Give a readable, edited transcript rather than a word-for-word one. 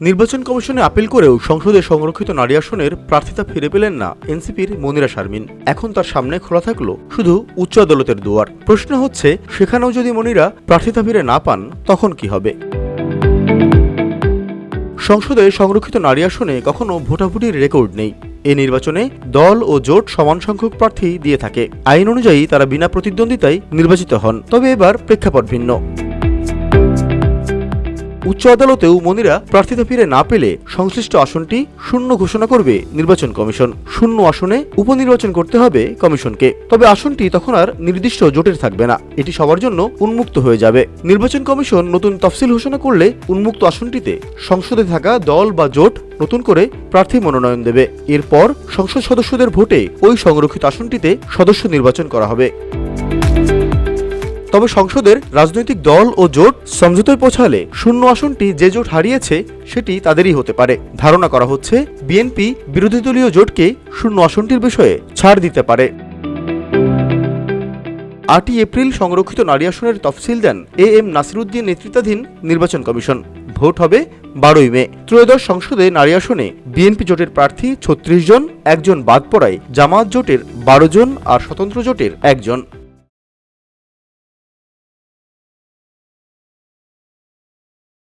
নির্বাচন কমিশনে আপিল করেও সংসদে সংরক্ষিত নারী আসনের প্রার্থিতা ফিরে পেলেন না এনসিপির মনিরা শারমিন। এখন তার সামনে খোলা থাকলো শুধু উচ্চ আদালতের দুয়ার। প্রশ্ন হচ্ছে, সেখানেও যদি মনিরা প্রার্থিতা ফিরে না পান তখন কি হবে? সংসদে সংরক্ষিত নারী আসনে কখনো ভোটাভুটির রেকর্ড নেই। এই নির্বাচনে দল ও জোট সমান সংখ্যক প্রার্থী দিয়ে থাকে। আইন অনুযায়ী তারা বিনা প্রতিদ্বন্দ্বিতায় নির্বাচিত হন। তবে এবার প্রেক্ষাপট ভিন্ন। উচ্চ আদালতেও মনিরা প্রার্থিতা ফিরে না পেলে সংশ্লিষ্ট আসনটি শূন্য ঘোষণা করবে নির্বাচন কমিশন। শূন্য আসনে উপনির্বাচন করতে হবে কমিশনকে। তবে আসনটি তখন আর নির্দিষ্ট জোটের থাকবে না, এটি সবার জন্য উন্মুক্ত হয়ে যাবে। নির্বাচন কমিশন নতুন তফসিল ঘোষণা করলে উন্মুক্ত আসনটিতে সংসদে থাকা দল বা জোট নতুন করে প্রার্থী মনোনয়ন দেবে। এরপর সংসদ সদস্যদের ভোটে ওই সংরক্ষিত আসনটিতে সদস্য নির্বাচন করা হবে। তবে সংসদের রাজনৈতিক দল ও জোট সমঝোতায় পৌঁছালে শূন্য আসনটি যে জোট হারিয়েছে সেটি তাদেরই হতে পারে। ধারণা করা হচ্ছে, বিএনপি বিরোধী দলীয় জোটকে শূন্য আসনটির বিষয়ে ছাড় দিতে পারে। 8 এপ্রিল সংরক্ষিত নারী আসনের তফসিল দেন এএম নাসিরউদ্দিন নেতৃত্বাধীন নির্বাচন কমিশন। ভোট হবে 12 মে। ত্রয়োদশ সংসদে নারী আসনে বিএনপি জোটের প্রার্থী 36 জন, একজন বাদ পড়ায় জামায়াত জোটের 12 জন আর স্বতন্ত্র জোটের 1 জন।